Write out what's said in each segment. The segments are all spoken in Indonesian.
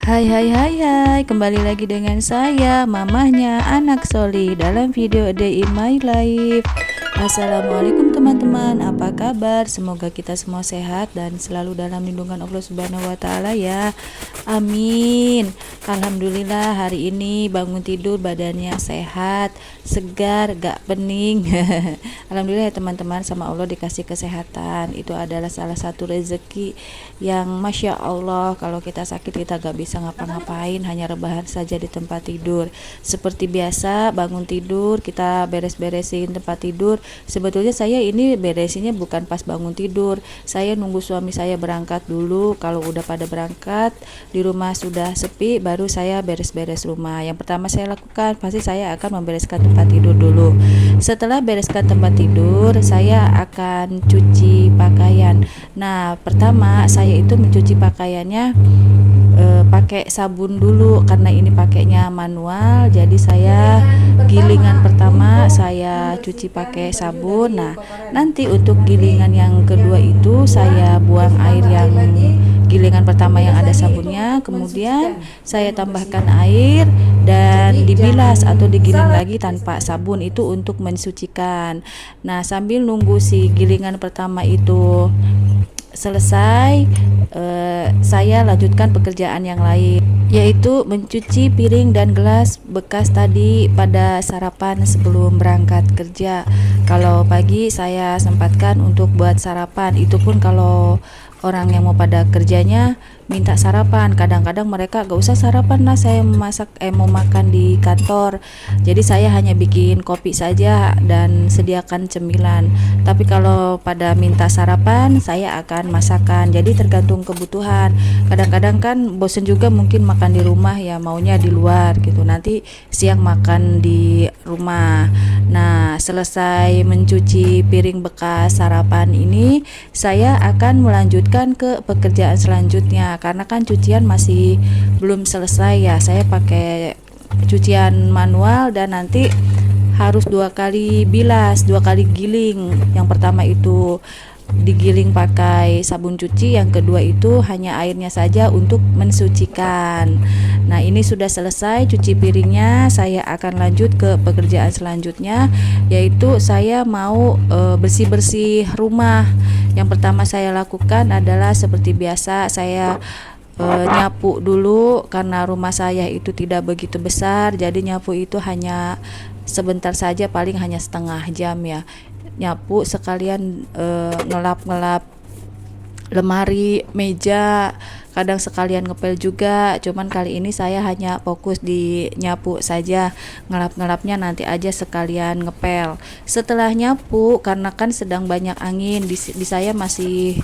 Hai hai hai hai, kembali lagi dengan saya, mamahnya anak Soli dalam video A Day in My Life. Assalamualaikum teman-teman, apa kabar? Semoga kita semua sehat dan selalu dalam lindungan Allah Subhanahu wa Ta'ala ya. Amin. Alhamdulillah hari ini bangun tidur badannya sehat, segar, gak pening. Alhamdulillah ya teman-teman, sama Allah dikasih kesehatan. Itu adalah salah satu rezeki yang Masya Allah. Kalau kita sakit kita gak bisa ngapa-ngapain, hanya rebahan saja di tempat tidur. Seperti biasa bangun tidur kita beres-beresin tempat tidur. Sebetulnya saya ini beresinnya bukan pas bangun tidur, saya nunggu suami saya berangkat dulu. Kalau udah pada berangkat, di rumah sudah sepi, baru saya beres-beres rumah. Yang pertama saya lakukan pasti saya akan membereskan tempat tidur dulu. Setelah bereskan tempat tidur, saya akan cuci pakaian. Nah, pertama saya itu mencuci pakaiannya pakai sabun dulu karena ini pakainya manual, jadi saya gilingan pertama saya cuci pakai sabun. Nah, nanti untuk gilingan yang kedua itu saya buang air yang gilingan pertama yang ada sabunnya, kemudian saya tambahkan air dan dibilas atau digiling lagi tanpa sabun, itu untuk mensucikan. Nah, sambil nunggu si gilingan pertama itu selesai, saya lanjutkan pekerjaan yang lain, yaitu mencuci piring dan gelas bekas tadi pada sarapan sebelum berangkat kerja. Kalau pagi saya sempatkan untuk buat sarapan, itu pun kalau orang yang mau pada kerjanya minta sarapan. Kadang-kadang mereka gak usah sarapan lah, saya mau makan di kantor, jadi saya hanya bikin kopi saja dan sediakan cemilan. Tapi kalau pada minta sarapan, saya akan masakan. Jadi tergantung kebutuhan. Kadang-kadang kan bosen juga mungkin makan di rumah, ya maunya di luar gitu, nanti siang makan di rumah. Nah, selesai mencuci piring bekas sarapan ini, saya akan melanjutkan ke pekerjaan selanjutnya. Karena kan cucian masih belum selesai ya, saya pakai cucian manual dan nanti harus 2 kali bilas, 2 kali giling. Yang pertama itu digiling pakai sabun cuci, yang kedua itu hanya airnya saja untuk mensucikan. Nah, ini sudah selesai cuci piringnya, saya akan lanjut ke pekerjaan selanjutnya, yaitu saya mau bersih-bersih rumah. Yang pertama saya lakukan adalah seperti biasa, saya nyapu dulu karena rumah saya itu tidak begitu besar, jadi nyapu itu hanya sebentar saja, paling hanya setengah jam ya. Nyapu sekalian ngelap-ngelap lemari, meja, kadang sekalian ngepel juga. Cuman kali ini saya hanya fokus di nyapu saja, ngelap-ngelapnya nanti aja sekalian ngepel. Setelah nyapu, karena kan sedang banyak angin di saya masih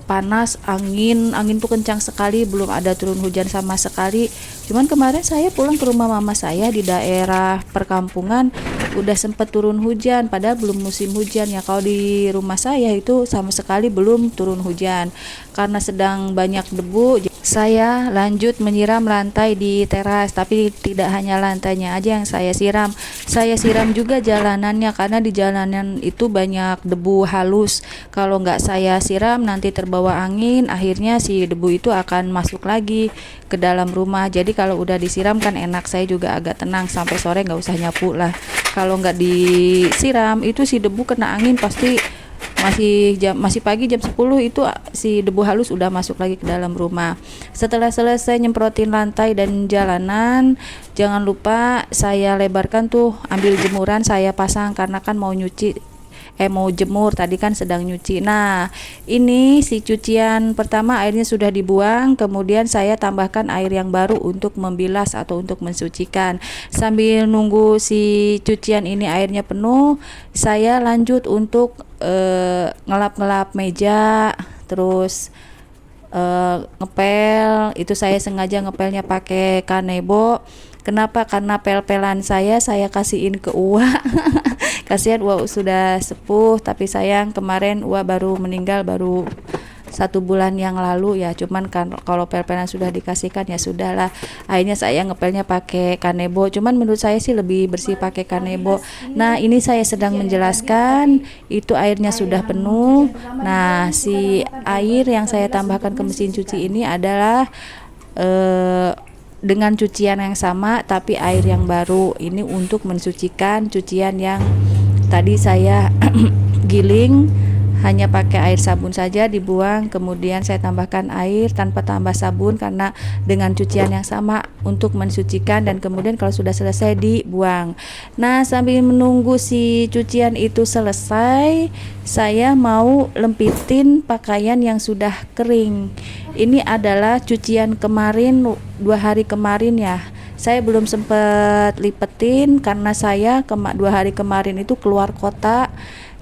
panas, angin tuh kencang sekali, belum ada turun hujan sama sekali. Cuman kemarin saya pulang ke rumah mama saya di daerah perkampungan udah sempet turun hujan, padahal belum musim hujan ya. Kalau di rumah saya itu sama sekali belum turun hujan. Karena sedang banyak debu, saya lanjut menyiram lantai di teras. Tapi tidak hanya lantainya aja yang saya siram juga jalanannya, karena di jalanan itu banyak debu halus. Kalau nggak saya siram nanti terbawa angin, akhirnya si debu itu akan masuk lagi ke dalam rumah. Jadi kalau udah disiram kan enak, saya juga agak tenang, sampai sore nggak usah nyapu lah. Kalau nggak disiram itu si debu kena angin pasti masih pagi jam 10 itu si debu halus udah masuk lagi ke dalam rumah. Setelah selesai nyemprotin lantai dan jalanan, jangan lupa saya lebarkan tuh, ambil jemuran saya pasang karena kan mau jemur, tadi kan sedang nyuci. Nah, ini si cucian pertama airnya sudah dibuang, kemudian saya tambahkan air yang baru untuk membilas atau untuk mensucikan. Sambil nunggu si cucian ini airnya penuh, saya lanjut untuk ngelap-ngelap meja, terus ngepel. Itu saya sengaja ngepelnya pakai kanebo. Kenapa? Karena pel-pelan saya kasihin ke Uwa. Kasihan Uwa sudah sepuh, tapi sayang kemarin Uwa baru meninggal, baru 1 bulan yang lalu ya. Cuman kan kalau pel-pelan sudah dikasihkan ya sudahlah. Akhirnya saya ngepelnya pakai kanebo. Cuman menurut saya sih lebih bersih pakai kanebo. Nah, ini saya sedang menjelaskan, itu airnya sudah penuh. Nah, si air yang saya tambahkan ke mesin cuci ini adalah dengan cucian yang sama tapi air yang baru. Ini untuk mensucikan cucian yang tadi saya giling hanya pakai air sabun saja, dibuang, kemudian saya tambahkan air tanpa tambah sabun karena dengan cucian yang sama untuk mensucikan, dan kemudian kalau sudah selesai dibuang. Nah, sambil menunggu si cucian itu selesai, saya mau lempitin pakaian yang sudah kering. Ini adalah cucian kemarin, 2 hari kemarin ya. Saya belum sempat lipetin karena saya 2 hari kemarin itu keluar kota.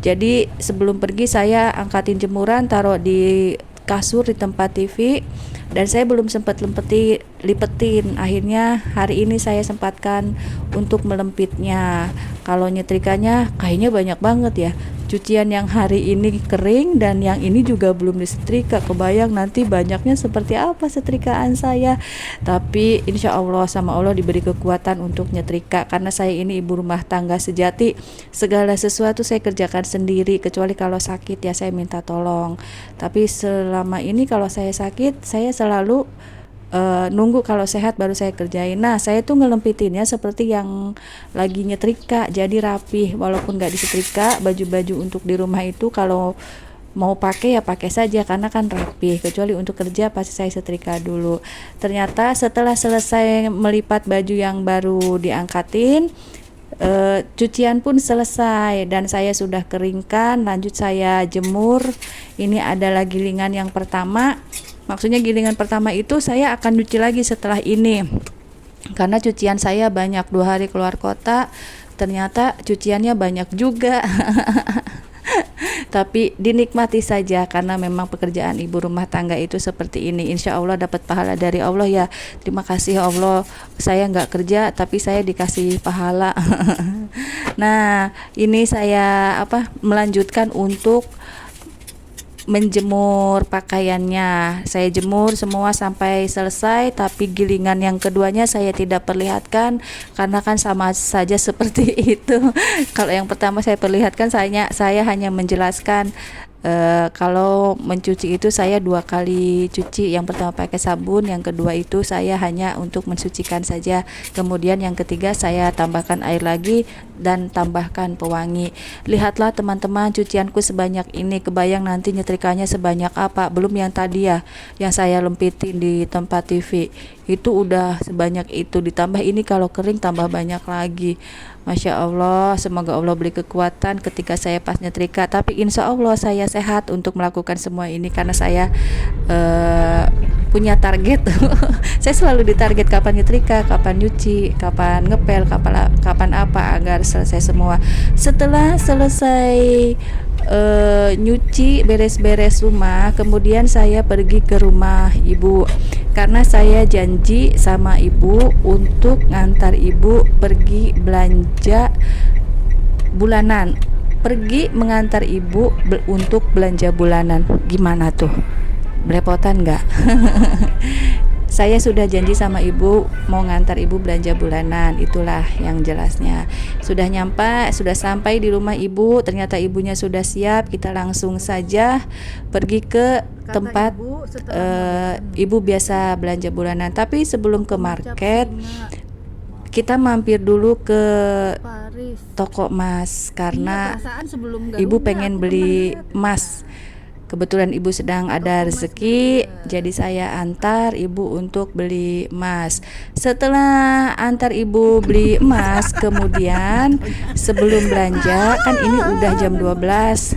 Jadi sebelum pergi saya angkatin jemuran, taruh di kasur di tempat TV, dan saya belum sempat lipetin. Akhirnya hari ini saya sempatkan untuk melempitnya. Kalau nyetrikanya kayaknya banyak banget ya. Cucian yang hari ini kering dan yang ini juga belum disetrika. Kebayang nanti banyaknya seperti apa setrikaan saya. Tapi insya Allah sama Allah diberi kekuatan untuk nyetrika, karena saya ini ibu rumah tangga sejati. Segala sesuatu saya kerjakan sendiri, kecuali kalau sakit ya saya minta tolong. Tapi selama ini kalau saya sakit, saya selalu nunggu kalau sehat baru saya kerjain. Nah, saya tuh ngelempitinnya seperti yang lagi nyetrika, jadi rapih. Walaupun gak disetrika, baju-baju untuk di rumah itu kalau mau pakai ya pakai saja karena kan rapih. Kecuali untuk kerja pasti saya setrika dulu. Ternyata setelah selesai melipat baju yang baru diangkatin, cucian pun selesai dan saya sudah keringkan. Lanjut saya jemur. Ini adalah gilingan yang pertama. Maksudnya gilingan pertama itu saya akan cuci lagi setelah ini, karena cucian saya banyak. 2 hari keluar kota, ternyata cuciannya banyak juga. Tapi dinikmati saja karena memang pekerjaan ibu rumah tangga itu seperti ini. Insya Allah dapat pahala dari Allah ya. Terima kasih Allah, saya nggak kerja tapi saya dikasih pahala. Nah, ini saya melanjutkan untuk menjemur pakaiannya. Saya jemur semua sampai selesai, tapi gilingan yang keduanya saya tidak perlihatkan karena kan sama saja seperti itu. Kalau yang pertama saya perlihatkan, saya hanya menjelaskan kalau mencuci itu saya 2 kali cuci. Yang pertama pakai sabun, yang kedua itu saya hanya untuk mensucikan saja. Kemudian yang ketiga saya tambahkan air lagi dan tambahkan pewangi. Lihatlah teman-teman, cucianku sebanyak ini. Kebayang nanti nyetrikanya sebanyak apa. Belum yang tadi ya, yang saya lempitin di tempat TV. Itu udah sebanyak itu, ditambah ini kalau kering tambah banyak lagi. Masya Allah, semoga Allah beri kekuatan ketika saya pas nyetrika. Tapi insya Allah saya sehat untuk melakukan semua ini karena saya punya target. Saya selalu ditarget kapan nyetrika, kapan nyuci, kapan ngepel, kapan apa agar selesai semua. Setelah selesai nyuci, beres-beres rumah, kemudian saya pergi ke rumah ibu karena saya janji sama ibu untuk ngantar ibu pergi belanja bulanan. Pergi mengantar ibu untuk belanja bulanan. Gimana tuh? Belepotan nggak? Saya sudah janji sama ibu mau ngantar ibu belanja bulanan, itulah yang jelasnya. Sudah sampai di rumah ibu, ternyata ibunya sudah siap. Kita langsung saja pergi ke tempat ibu biasa belanja bulanan. Tapi sebelum ke market, kita mampir dulu ke toko emas karena ibu pengen beli emas. Kebetulan ibu sedang ada rezeki, jadi saya antar ibu untuk beli emas. Setelah antar ibu beli emas, kemudian sebelum belanja, kan ini udah jam 12.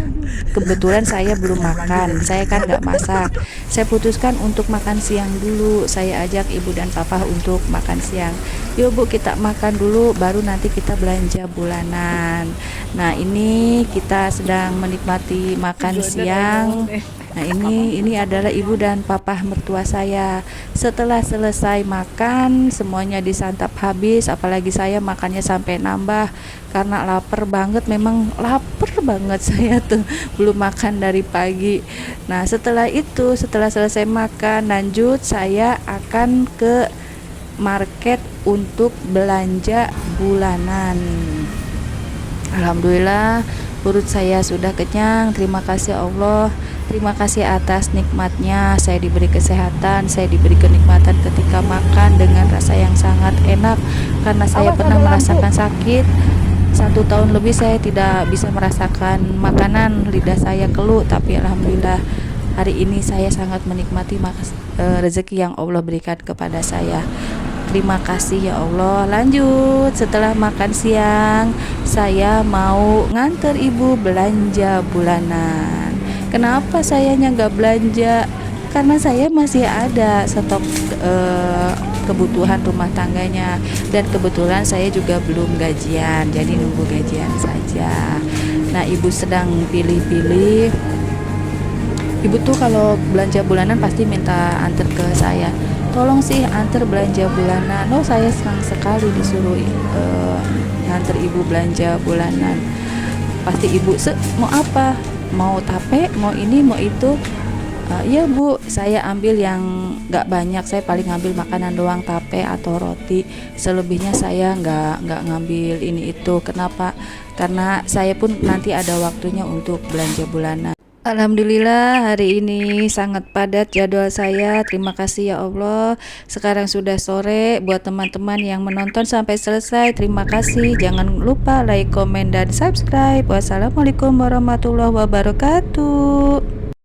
Kebetulan saya belum makan, saya kan gak masak. Saya putuskan untuk makan siang dulu. Saya ajak ibu dan papa untuk makan siang. Yuk bu, kita makan dulu, baru nanti kita belanja bulanan. Nah, ini kita sedang menikmati makan siang. Nah, ini adalah ibu dan papa mertua saya. Setelah selesai makan, semuanya disantap habis. Apalagi saya makannya sampai nambah karena lapar banget. Memang lapar banget saya tuh, belum makan dari pagi. Nah, setelah selesai makan, lanjut saya akan ke market untuk belanja bulanan. Alhamdulillah Perut saya sudah kenyang. Terima kasih Allah. Terima kasih atas nikmatnya. Saya diberi kesehatan, saya diberi kenikmatan ketika makan dengan rasa yang sangat enak. Karena saya pernah merasakan sakit 1 tahun lebih, saya tidak bisa merasakan makanan, lidah saya keluh. Tapi alhamdulillah hari ini saya sangat menikmati rezeki yang Allah berikan kepada saya. Terima kasih ya Allah. Lanjut, setelah makan siang saya mau nganter ibu belanja bulanan. Kenapa sayanya nggak belanja? Karena saya masih ada stok kebutuhan rumah tangganya, dan kebetulan saya juga belum gajian, jadi nunggu gajian saja. Nah, ibu sedang pilih-pilih. Ibu tuh kalau belanja bulanan pasti minta antar ke saya, tolong sih antar belanja bulanan. Oh, saya senang sekali disuruh nganter ibu belanja bulanan. Pasti ibu mau apa, mau tape, mau ini, mau itu. Iya bu, saya ambil yang nggak banyak, saya paling ngambil makanan doang, tape atau roti. Selebihnya saya nggak ngambil ini itu. Kenapa? Karena saya pun nanti ada waktunya untuk belanja bulanan. Alhamdulillah hari ini sangat padat jadwal saya. Terima kasih ya Allah. Sekarang sudah sore. Buat teman-teman yang menonton sampai selesai, terima kasih. Jangan lupa like, komen, dan subscribe. Wassalamualaikum warahmatullahi wabarakatuh.